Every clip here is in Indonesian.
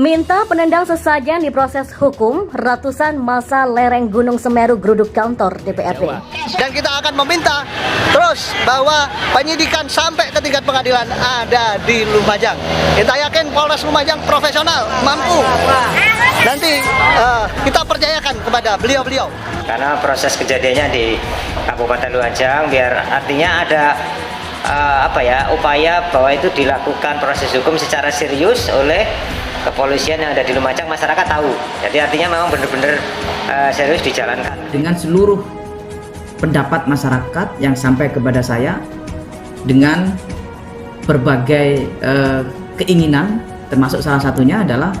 Minta penendang sesajen di proses hukum, ratusan massa lereng Gunung Semeru geruduk kantor DPRD. Dan kita akan meminta terus bahwa penyidikan sampai ke tingkat pengadilan ada di Lumajang. Kita yakin Polres Lumajang profesional, mampu. Nanti kita percayakan kepada beliau-beliau. Karena proses kejadiannya di Kabupaten Lumajang, biar artinya ada upaya bahwa itu dilakukan proses hukum secara serius oleh kepolisian yang ada di Lumajang, masyarakat tahu. Jadi artinya memang benar-benar serius dijalankan. Dengan seluruh pendapat masyarakat yang sampai kepada saya, dengan berbagai keinginan, termasuk salah satunya adalah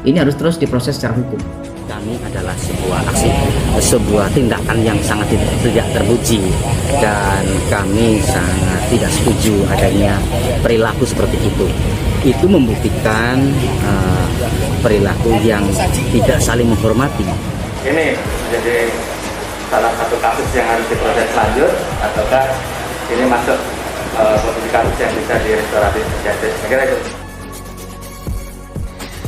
ini harus terus diproses secara hukum. Kami adalah sebuah aksi, sebuah tindakan yang sangat tidak terpuji, dan kami sangat tidak setuju adanya perilaku seperti itu. Itu membuktikan perilaku yang tidak saling menghormati. Ini jadi salah satu kasus yang harus diproses lanjut, ataukah ini masuk posisi kasus yang bisa direstoratif justice? Kira itu.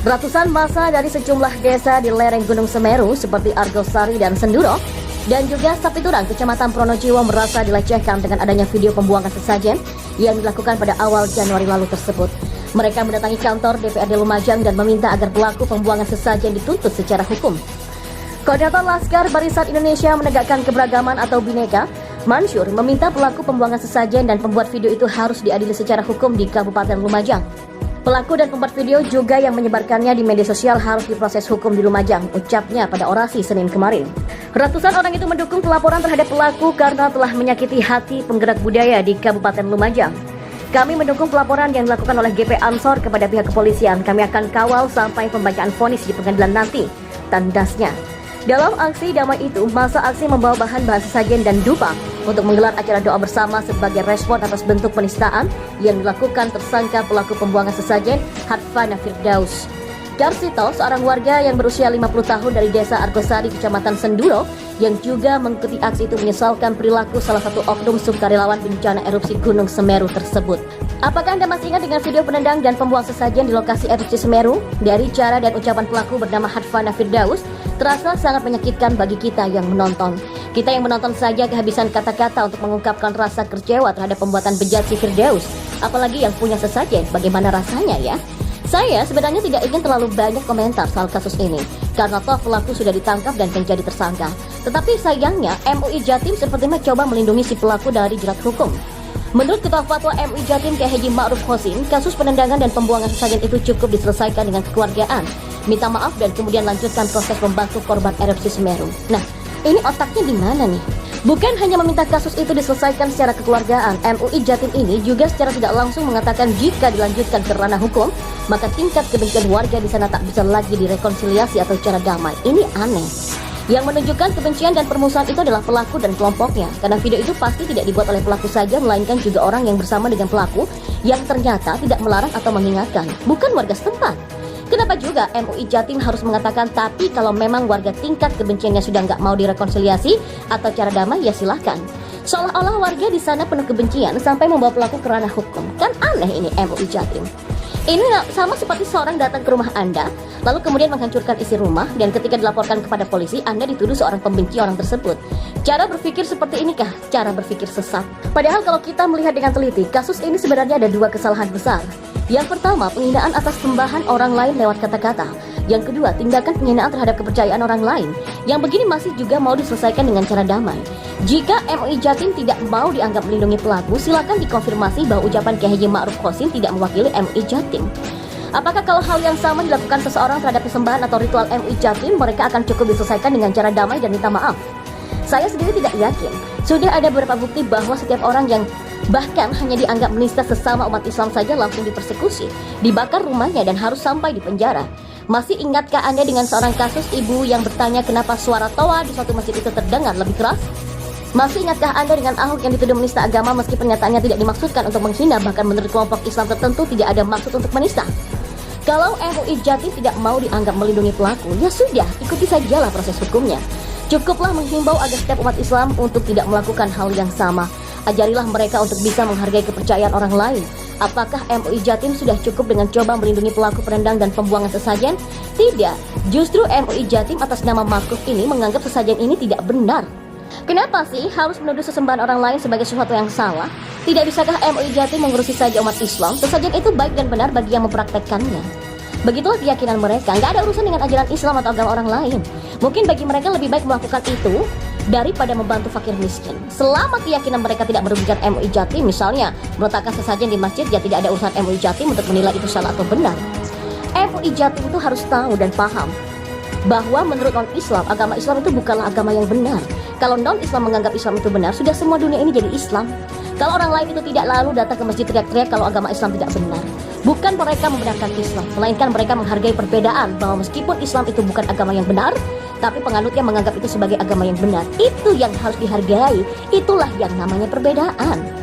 Ratusan massa dari sejumlah desa di lereng Gunung Semeru seperti Argosari dan Senduro dan juga Sapiturang, Kecamatan Pronojiwo merasa dilecehkan dengan adanya video pembuangan sesajen yang dilakukan pada awal Januari lalu tersebut. Mereka mendatangi kantor DPRD Lumajang dan meminta agar pelaku pembuangan sesajen dituntut secara hukum. Koordinator Laskar Barisan Indonesia Menegakkan Keberagaman atau Bhinneka, Mansur, meminta pelaku pembuangan sesajen dan pembuat video itu harus diadili secara hukum di Kabupaten Lumajang. Pelaku dan pembuat video juga yang menyebarkannya di media sosial harus diproses hukum di Lumajang, ucapnya pada orasi Senin kemarin. Ratusan orang itu mendukung pelaporan terhadap pelaku karena telah menyakiti hati penggerak budaya di Kabupaten Lumajang. Kami mendukung pelaporan yang dilakukan oleh GP Ansor kepada pihak kepolisian. Kami akan kawal sampai pembacaan vonis di pengadilan nanti, tandasnya. Dalam aksi damai itu, masa aksi membawa bahan-bahan sesajen dan dupa untuk menggelar acara doa bersama sebagai respon atas bentuk penistaan yang dilakukan tersangka pelaku pembuangan sesajen Hadfana Firdaus. Darsito, seorang warga yang berusia 50 tahun dari desa Argosari, Kecamatan Senduro, yang juga mengikuti aksi itu menyesalkan perilaku salah satu oknum sukarelawan bencana erupsi Gunung Semeru tersebut. Apakah Anda masih ingat dengan video penendang dan pembuang sesajen di lokasi erupsi Semeru? Dari cara dan ucapan pelaku bernama Hadfana Firdaus, terasa sangat menyakitkan bagi kita yang menonton. Kita yang menonton saja kehabisan kata-kata untuk mengungkapkan rasa kecewa terhadap pembuatan bejat si Firdaus. Apalagi yang punya sesajen, bagaimana rasanya ya? Saya sebenarnya tidak ingin terlalu banyak komentar soal kasus ini, karena toh pelaku sudah ditangkap dan menjadi tersangka. Tetapi sayangnya, MUI Jatim sepertinya coba melindungi si pelaku dari jerat hukum. Menurut Ketua Fatwa MUI Jatim Kiai Haji Ma'ruf Qosim, kasus penendangan dan pembuangan sesajen itu cukup diselesaikan dengan kekeluargaan, minta maaf dan kemudian lanjutkan proses membantu korban erupsi Semeru. Nah, ini otaknya di mana nih? Bukan hanya meminta kasus itu diselesaikan secara kekeluargaan, MUI Jatim ini juga secara tidak langsung mengatakan jika dilanjutkan ke ranah hukum, maka tingkat kebencian warga di sana tak bisa lagi direkonsiliasi atau cara damai. Ini aneh. Yang menunjukkan kebencian dan permusuhan itu adalah pelaku dan kelompoknya, karena video itu pasti tidak dibuat oleh pelaku saja, melainkan juga orang yang bersama dengan pelaku yang ternyata tidak melarang atau mengingatkan, bukan warga setempat. Kenapa juga MUI Jatim harus mengatakan tapi kalau memang warga tingkat kebenciannya sudah nggak mau direkonsiliasi atau cara damai ya silahkan. Seolah-olah warga di sana penuh kebencian sampai membawa pelaku ke ranah hukum. Kan aneh ini MUI Jatim. Ini sama seperti seorang datang ke rumah Anda, lalu kemudian menghancurkan isi rumah dan ketika dilaporkan kepada polisi Anda dituduh seorang pembenci orang tersebut. Cara berpikir seperti inikah cara berpikir sesat? Padahal kalau kita melihat dengan teliti, kasus ini sebenarnya ada dua kesalahan besar. Yang pertama, penghinaan atas sembahan orang lain lewat kata-kata. Yang kedua, tindakan penghinaan terhadap kepercayaan orang lain. Yang begini masih juga mau diselesaikan dengan cara damai. Jika MUI Jatim tidak mau dianggap melindungi pelaku, silakan dikonfirmasi bahwa ucapan Kiai Haji Ma'ruf Qosim tidak mewakili MUI Jatim. Apakah kalau hal yang sama dilakukan seseorang terhadap persembahan atau ritual MUI Jatim, mereka akan cukup diselesaikan dengan cara damai dan minta maaf? Saya sendiri tidak yakin. Sudah ada beberapa bukti bahwa setiap orang yang bahkan hanya dianggap menista sesama umat Islam saja langsung dipersekusi, dibakar rumahnya dan harus sampai di penjara. Masih ingatkah Anda dengan seorang kasus ibu yang bertanya kenapa suara toa di suatu masjid itu terdengar lebih keras? Masih ingatkah Anda dengan Ahok yang dituduh menista agama meski pernyataannya tidak dimaksudkan untuk menghina, bahkan menurut kelompok Islam tertentu tidak ada maksud untuk menista? Kalau MUI Jatim tidak mau dianggap melindungi pelaku, ya sudah, ikuti sajalah proses hukumnya. Cukuplah menghimbau agar setiap umat Islam untuk tidak melakukan hal yang sama. Ajarilah mereka untuk bisa menghargai kepercayaan orang lain. Apakah MUI Jatim sudah cukup dengan coba melindungi pelaku penendang dan pembuangan sesajen? Tidak, justru MUI Jatim atas nama Makuf ini menganggap sesajen ini tidak benar. Kenapa sih harus menuduh sesembahan orang lain sebagai sesuatu yang salah? Tidak bisakah MUI Jatim mengurusi saja umat Islam? Sesajen itu baik dan benar bagi yang mempraktekkannya. Begitulah keyakinan mereka, nggak ada urusan dengan ajaran Islam atau agama orang lain. Mungkin bagi mereka lebih baik melakukan itu daripada membantu fakir miskin. Selama keyakinan mereka tidak merugikan MUI Jatim, misalnya meletakkan sesajen di masjid, ya tidak ada urusan MUI Jatim untuk menilai itu salah atau benar. MUI Jatim itu harus tahu dan paham bahwa menurut non-Islam, agama Islam itu bukanlah agama yang benar. Kalau non-Islam menganggap Islam itu benar, sudah semua dunia ini jadi Islam. Kalau orang lain itu tidak lalu datang ke masjid teriak-teriak kalau agama Islam tidak benar. Bukan mereka membenarkan Islam, melainkan mereka menghargai perbedaan, bahwa meskipun Islam itu bukan agama yang benar, tapi penganutnya menganggap itu sebagai agama yang benar. Itu yang harus dihargai, itulah yang namanya perbedaan.